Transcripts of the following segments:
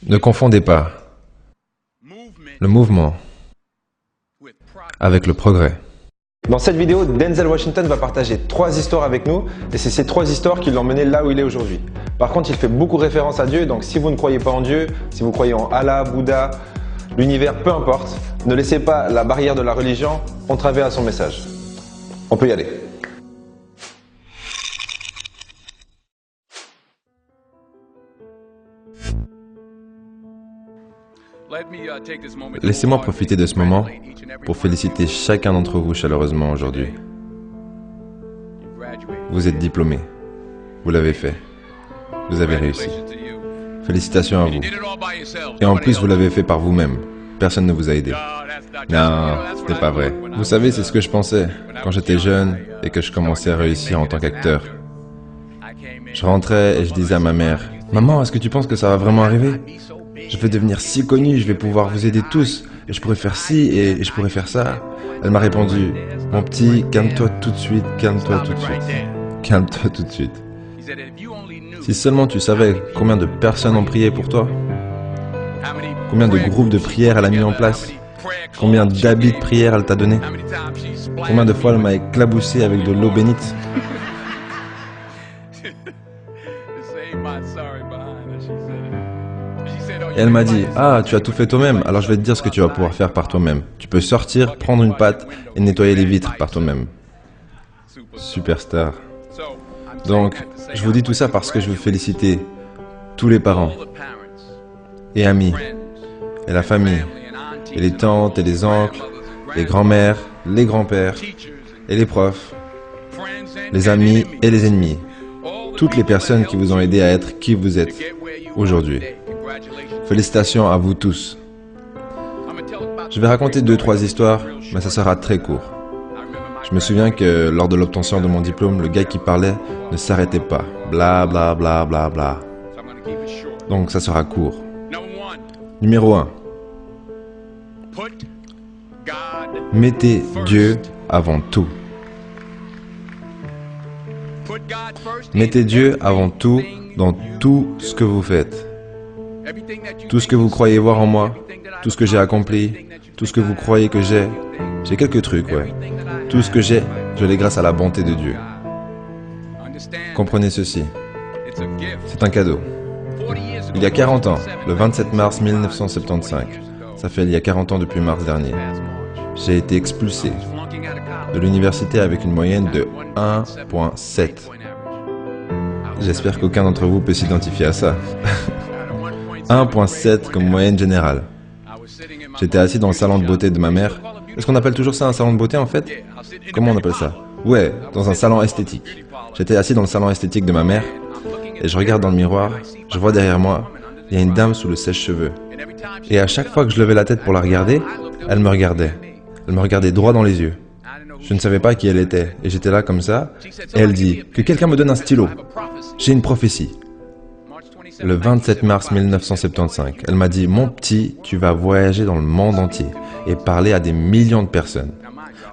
Ne confondez pas le mouvement avec le progrès. Dans cette vidéo, Denzel Washington va partager 3 histoires avec nous et c'est ces 3 histoires qui l'ont mené là où il est aujourd'hui. Par contre, il fait beaucoup référence à Dieu, donc si vous ne croyez pas en Dieu, si vous croyez en Allah, Bouddha, l'univers, peu importe, ne laissez pas la barrière de la religion entraver à son message. On peut y aller. Laissez-moi profiter de ce moment pour féliciter chacun d'entre vous chaleureusement aujourd'hui. Vous êtes diplômés. Vous l'avez fait. Vous avez réussi. Félicitations à vous. Et en plus, vous l'avez fait par vous-même. Personne ne vous a aidé. Non, ce n'est pas vrai. Vous savez, c'est ce que je pensais quand j'étais jeune et que je commençais à réussir en tant qu'acteur. Je rentrais et je disais à ma mère, « Maman, est-ce que tu penses que ça va vraiment arriver ? Je vais devenir si connu, je vais pouvoir vous aider tous, et je pourrais faire ci et je pourrais faire ça. » Elle m'a répondu, « Mon petit, calme-toi tout de suite, calme-toi tout de suite. Calme-toi tout de suite. Si seulement tu savais combien de personnes ont prié pour toi, combien de groupes de prière elle a mis en place, combien d'habits de prière elle t'a donné, combien de fois elle m'a éclaboussé avec de l'eau bénite. » Et elle m'a dit, « Ah, tu as tout fait toi-même, alors je vais te dire ce que tu vas pouvoir faire par toi-même. Tu peux sortir, prendre une pâte et nettoyer les vitres par toi-même. » Superstar. Donc, je vous dis tout ça parce que je veux féliciter tous les parents et amis et la famille et les tantes et les oncles, les grands-mères, les grands-pères et les profs, les amis et les ennemis. Toutes les personnes qui vous ont aidé à être qui vous êtes aujourd'hui. Félicitations à vous tous. Je vais raconter 2-3 histoires, mais ça sera très court. Je me souviens que lors de l'obtention de mon diplôme, le gars qui parlait ne s'arrêtait pas. Bla bla bla bla bla. Donc ça sera court. Numéro 1. Mettez Dieu avant tout. Mettez Dieu avant tout dans tout ce que vous faites. Tout ce que vous croyez voir en moi, tout ce que j'ai accompli, tout ce que vous croyez que j'ai quelques trucs, ouais. Tout ce que j'ai, je l'ai grâce à la bonté de Dieu. Comprenez ceci. C'est un cadeau. Il y a 40 ans, le 27 mars 1975, ça fait il y a 40 ans depuis mars dernier, j'ai été expulsé de l'université avec une moyenne de 1,7. J'espère qu'aucun d'entre vous peut s'identifier à ça. 1,7 comme moyenne générale. J'étais assis dans le salon de beauté de ma mère. Est-ce qu'on appelle toujours ça un salon de beauté en fait? Comment on appelle ça? Ouais, dans un salon esthétique. J'étais assis dans le salon esthétique de ma mère et je regarde dans le miroir, je vois derrière moi, il y a une dame sous le sèche-cheveux. Et à chaque fois que je levais la tête pour la regarder, elle me regardait. Elle me regardait droit dans les yeux. Je ne savais pas qui elle était et j'étais là comme ça et elle dit « Que quelqu'un me donne un stylo. J'ai une prophétie. » Le 27 mars 1975, elle m'a dit « Mon petit, tu vas voyager dans le monde entier et parler à des millions de personnes. »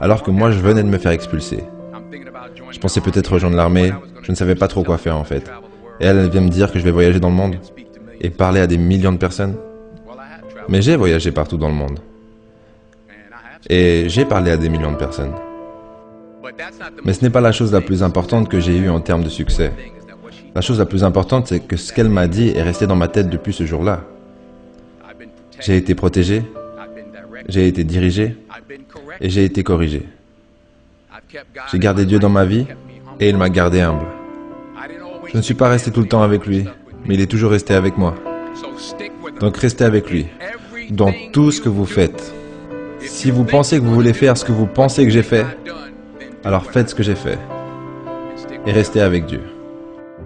Alors que moi, je venais de me faire expulser. Je pensais peut-être rejoindre l'armée, je ne savais pas trop quoi faire en fait. Et elle vient me dire que je vais voyager dans le monde et parler à des millions de personnes. Mais j'ai voyagé partout dans le monde. Et j'ai parlé à des millions de personnes. Mais ce n'est pas la chose la plus importante que j'ai eue en termes de succès. La chose la plus importante, c'est que ce qu'elle m'a dit est resté dans ma tête depuis ce jour-là. J'ai été protégé, j'ai été dirigé et j'ai été corrigé. J'ai gardé Dieu dans ma vie et il m'a gardé humble. Je ne suis pas resté tout le temps avec lui, mais il est toujours resté avec moi. Donc restez avec lui, dans tout ce que vous faites. Si vous pensez que vous voulez faire ce que vous pensez que j'ai fait, alors faites ce que j'ai fait. Et restez avec Dieu.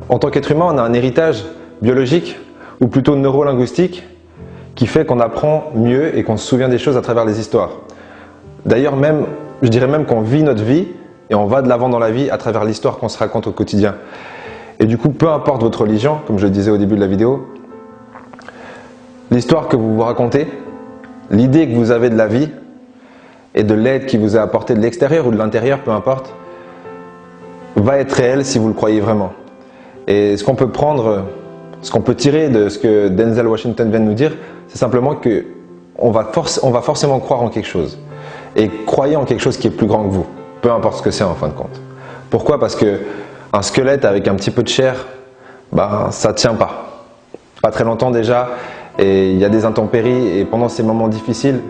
En tant qu'être humain, on a un héritage biologique, ou plutôt neurolinguistique, qui fait qu'on apprend mieux et qu'on se souvient des choses à travers les histoires. D'ailleurs, je dirais même qu'on vit notre vie et on va de l'avant dans la vie à travers l'histoire qu'on se raconte au quotidien. Et du coup, peu importe votre religion, comme je le disais au début de la vidéo, l'histoire que vous vous racontez, l'idée que vous avez de la vie et de l'aide qui vous est apportée de l'extérieur ou de l'intérieur, peu importe, va être réelle si vous le croyez vraiment. Et ce qu'on peut prendre Ce qu'on peut tirer de ce que Denzel Washington vient de nous dire, c'est simplement que on va forcément croire en quelque chose. Et croyez en quelque chose qui est plus grand que vous, peu importe ce que c'est en fin de compte. Pourquoi? Parce que un squelette avec un petit peu de chair, ça tient pas. Pas très longtemps déjà, et il y a des intempéries, et pendant ces moments difficiles,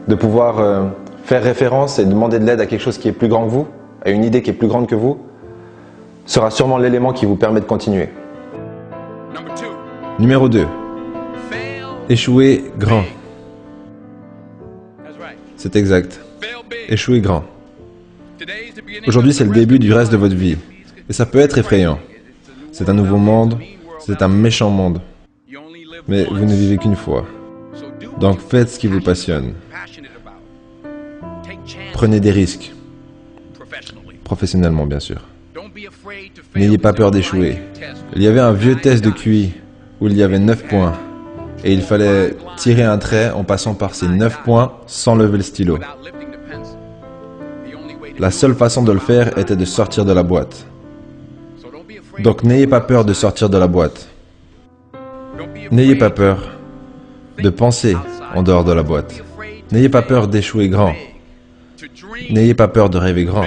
de pouvoir faire référence et demander de l'aide à quelque chose qui est plus grand que vous, à une idée qui est plus grande que vous, sera sûrement l'élément qui vous permet de continuer. Numéro 2. Échouer grand. C'est exact. Échouer grand. Aujourd'hui, c'est le début du reste de votre vie. Et ça peut être effrayant. C'est un nouveau monde, c'est un méchant monde. Mais vous ne vivez qu'une fois. Donc faites ce qui vous passionne. Prenez des risques. Professionnellement, bien sûr. N'ayez pas peur d'échouer. Il y avait un vieux test de QI où il y avait 9 points. Et il fallait tirer un trait en passant par ces 9 points sans lever le stylo. La seule façon de le faire était de sortir de la boîte. Donc n'ayez pas peur de sortir de la boîte. N'ayez pas peur de penser en dehors de la boîte. N'ayez pas peur d'échouer grand. N'ayez pas peur de rêver grand.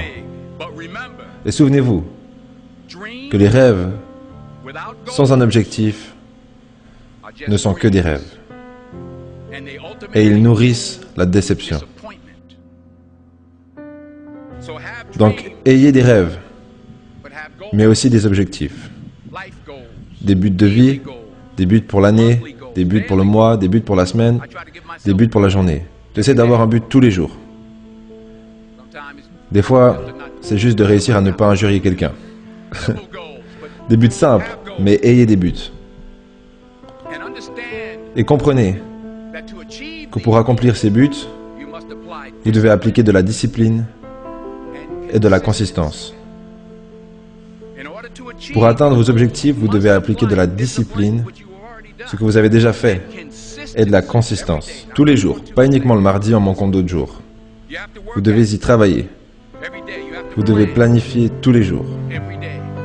Et souvenez-vous que les rêves sans un objectif ne sont que des rêves. Et ils nourrissent la déception. Donc, ayez des rêves, mais aussi des objectifs. Des buts de vie, des buts pour l'année, des buts pour le mois, des buts pour la semaine, des buts pour la journée. J'essaie d'avoir un but tous les jours. Des fois, c'est juste de réussir à ne pas injurier quelqu'un. Des buts simples, mais ayez des buts. Et comprenez que pour accomplir ces buts, vous devez appliquer de la discipline et de la consistance. Pour atteindre vos objectifs, vous devez appliquer de la discipline, ce que vous avez déjà fait, et de la consistance. Tous les jours, pas uniquement le mardi en manquant d'autres jours. Vous devez y travailler. Vous devez planifier tous les jours.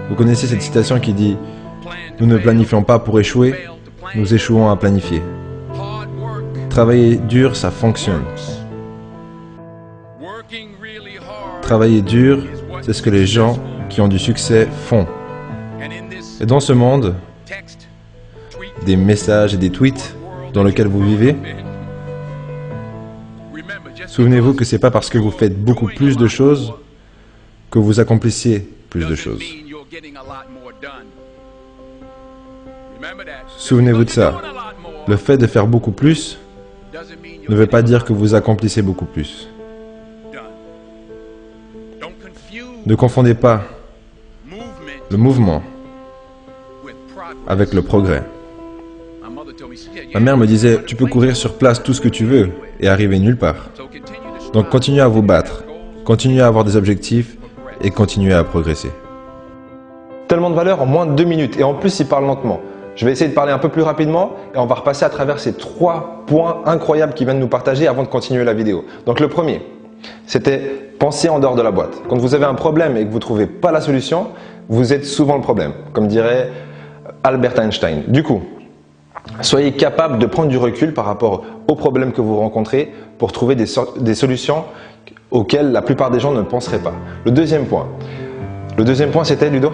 Vous connaissez cette citation qui dit « Nous ne planifions pas pour échouer, nous échouons à planifier. » Travailler dur, ça fonctionne. Travailler dur, c'est ce que les gens qui ont du succès font. Et dans ce monde, des messages et des tweets dans lequel vous vivez, souvenez-vous que ce n'est pas parce que vous faites beaucoup plus de choses que vous accomplissez plus de choses. Souvenez-vous de ça. Le fait de faire beaucoup plus ne veut pas dire que vous accomplissez beaucoup plus. Ne confondez pas le mouvement avec le progrès. Ma mère me disait, tu peux courir sur place tout ce que tu veux et arriver nulle part. Donc continuez à vous battre, continuez à avoir des objectifs et continuez à progresser. Tellement de valeur en moins de 2 minutes et en plus il parle lentement. Je vais essayer de parler un peu plus rapidement et on va repasser à travers ces 3 points incroyables qu'il vient de nous partager avant de continuer la vidéo. Donc le premier, c'était penser en dehors de la boîte. Quand vous avez un problème et que vous ne trouvez pas la solution, vous êtes souvent le problème, comme dirait Albert Einstein. Du coup, soyez capable de prendre du recul par rapport aux problèmes que vous rencontrez pour trouver des solutions auxquelles la plupart des gens ne penseraient pas. Le deuxième point c'était, Ludo ?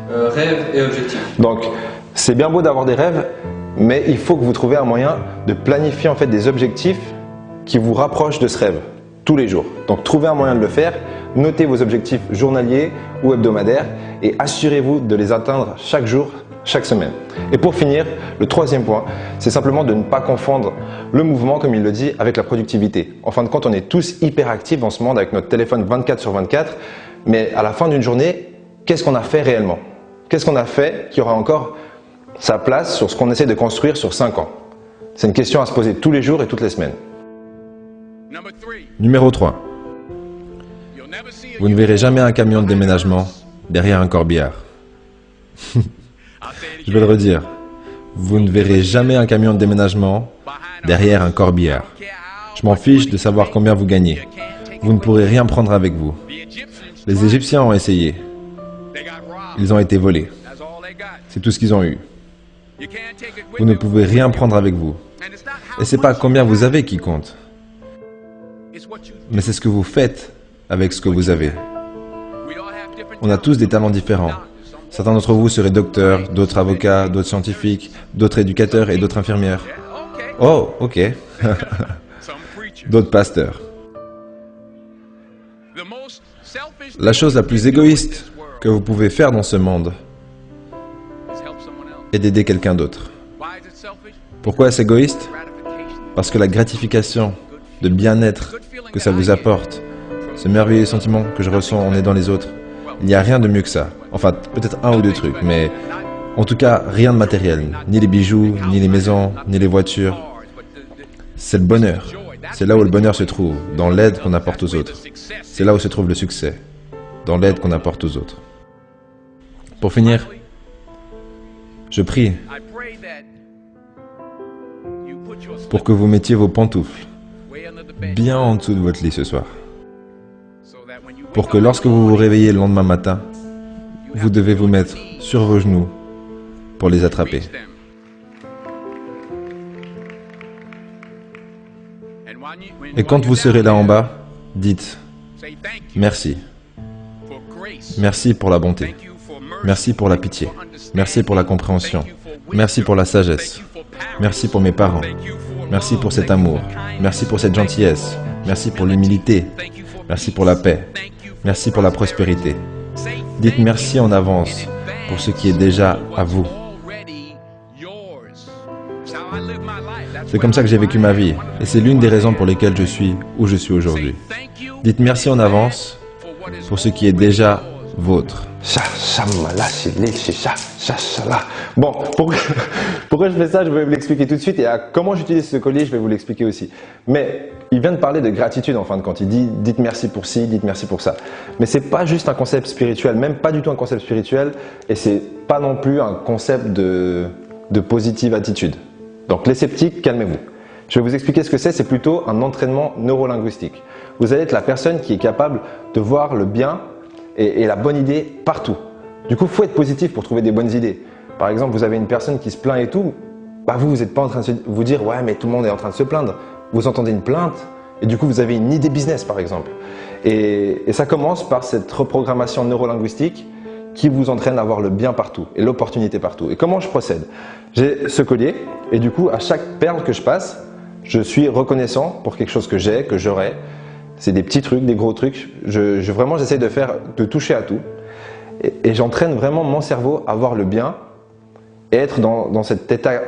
Rêve et objectif. Donc, c'est bien beau d'avoir des rêves, mais il faut que vous trouviez un moyen de planifier en fait des objectifs qui vous rapprochent de ce rêve tous les jours. Donc, trouvez un moyen de le faire, notez vos objectifs journaliers ou hebdomadaires et assurez-vous de les atteindre chaque jour, chaque semaine. Et pour finir, le troisième point, c'est simplement de ne pas confondre le mouvement, comme il le dit, avec la productivité. En fin de compte, on est tous hyper actifs dans ce monde avec notre téléphone 24/24, mais à la fin d'une journée, qu'est-ce qu'on a fait réellement ? Qu'est-ce qu'on a fait qui aura encore sa place sur ce qu'on essaie de construire sur 5 ans? C'est une question à se poser tous les jours et toutes les semaines. Numéro 3. Vous ne verrez jamais un camion de déménagement derrière un corbillard. Je vais le redire. Vous ne verrez jamais un camion de déménagement derrière un corbillard. Je m'en fiche de savoir combien vous gagnez. Vous ne pourrez rien prendre avec vous. Les Égyptiens ont essayé. Ils ont été volés. C'est tout ce qu'ils ont eu. Vous ne pouvez rien prendre avec vous. Et c'est pas combien vous avez qui compte, mais c'est ce que vous faites avec ce que vous avez. On a tous des talents différents. Certains d'entre vous seraient docteurs, d'autres avocats, d'autres scientifiques, d'autres éducateurs et d'autres infirmières. Oh, ok. D'autres pasteurs. La chose la plus égoïste que vous pouvez faire dans ce monde est d'aider quelqu'un d'autre. Pourquoi est-ce égoïste? Parce que la gratification de bien-être que ça vous apporte, ce merveilleux sentiment que je ressens en aidant les autres, il n'y a rien de mieux que ça. Enfin, peut-être un ou deux trucs, mais en tout cas, rien de matériel. Ni les bijoux, ni les maisons, ni les voitures. C'est le bonheur. C'est là où le bonheur se trouve, dans l'aide qu'on apporte aux autres. C'est là où se trouve le succès, dans l'aide qu'on apporte aux autres. Pour finir, je prie pour que vous mettiez vos pantoufles bien en dessous de votre lit ce soir. Pour que lorsque vous vous réveillez le lendemain matin, vous devez vous mettre sur vos genoux pour les attraper. Et quand vous serez là en bas, dites merci. Merci pour la bonté. Merci pour la pitié. Merci pour la compréhension. Merci pour la sagesse. Merci pour mes parents. Merci pour cet amour. Merci pour cette gentillesse. Merci pour l'humilité. Merci pour la paix. Merci pour la prospérité. Dites merci en avance pour ce qui est déjà à vous. C'est comme ça que j'ai vécu ma vie, et c'est l'une des raisons pour lesquelles je suis où je suis aujourd'hui. Dites merci en avance pour ce qui est déjà vôtre. Bon, pourquoi je fais ça, je vais vous l'expliquer tout de suite, et comment j'utilise ce collier, je vais vous l'expliquer aussi. Mais il vient de parler de gratitude en fin de compte, il dit dites merci pour ci, dites merci pour ça. Mais c'est pas juste un concept spirituel, même pas du tout un concept spirituel, et c'est pas non plus un concept de positive attitude. Donc les sceptiques, calmez-vous. Je vais vous expliquer ce que c'est plutôt un entraînement neurolinguistique. Vous allez être la personne qui est capable de voir le bien et la bonne idée partout. Du coup, il faut être positif pour trouver des bonnes idées. Par exemple, vous avez une personne qui se plaint et tout, bah vous n'êtes pas en train de vous dire « ouais, mais tout le monde est en train de se plaindre ». Vous entendez une plainte et du coup, vous avez une idée business par exemple. Et ça commence par cette reprogrammation neurolinguistique qui vous entraîne à voir le bien partout et l'opportunité partout. Et comment je procède? J'ai ce collier et du coup, à chaque perle que je passe, je suis reconnaissant pour quelque chose que j'ai, que j'aurai. C'est des petits trucs, des gros trucs. Vraiment, j'essaie de toucher à tout. Et j'entraîne vraiment mon cerveau à voir le bien et être dans cet état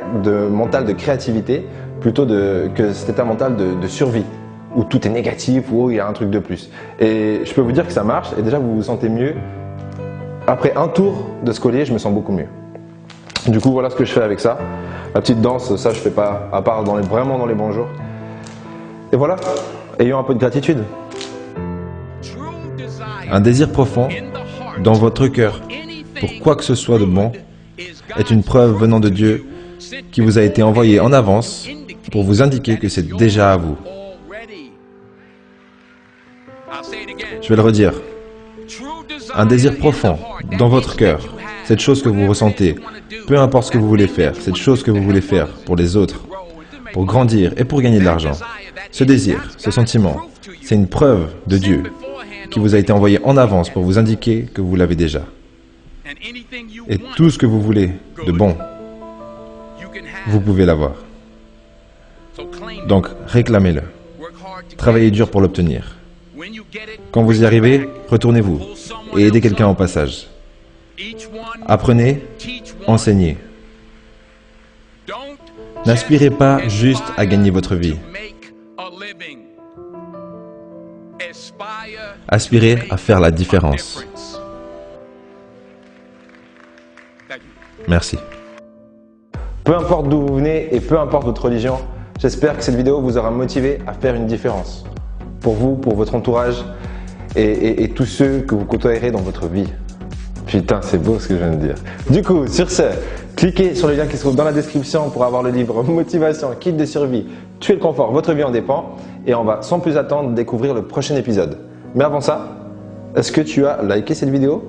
mental de créativité plutôt que cet état mental de survie où tout est négatif, où il y a un truc de plus. Et je peux vous dire que ça marche et déjà vous vous sentez mieux. Après un tour de ce collier, je me sens beaucoup mieux. Du coup, voilà ce que je fais avec ça. La petite danse, ça je fais pas, à part vraiment dans les bons jours. Et voilà, ayons un peu de gratitude. Un désir profond dans votre cœur pour quoi que ce soit de bon est une preuve venant de Dieu qui vous a été envoyée en avance pour vous indiquer que c'est déjà à vous. Je vais le redire. Un désir profond dans votre cœur, cette chose que vous ressentez, peu importe ce que vous voulez faire, cette chose que vous voulez faire pour les autres, pour grandir et pour gagner de l'argent. Ce désir, ce sentiment, c'est une preuve de Dieu qui vous a été envoyé en avance pour vous indiquer que vous l'avez déjà. Et tout ce que vous voulez de bon, vous pouvez l'avoir. Donc, réclamez-le. Travaillez dur pour l'obtenir. Quand vous y arrivez, retournez-vous et aidez quelqu'un au passage. Apprenez, enseignez. N'aspirez pas juste à gagner votre vie. Aspirez à faire la différence. Merci. Peu importe d'où vous venez et peu importe votre religion, j'espère que cette vidéo vous aura motivé à faire une différence. Pour vous, pour votre entourage et tous ceux que vous côtoierez dans votre vie. Putain, c'est beau ce que je viens de dire. Du coup, sur ce, cliquez sur le lien qui se trouve dans la description pour avoir le livre Motivation, kit de survie, tuer le confort, votre vie en dépend. Et on va sans plus attendre découvrir le prochain épisode. Mais avant ça, est-ce que tu as liké cette vidéo?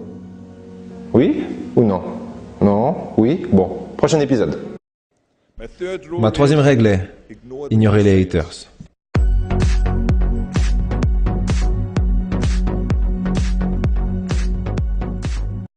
Oui ou non? Non? Oui? Bon, prochain épisode. Ma troisième règle est ignorer les haters.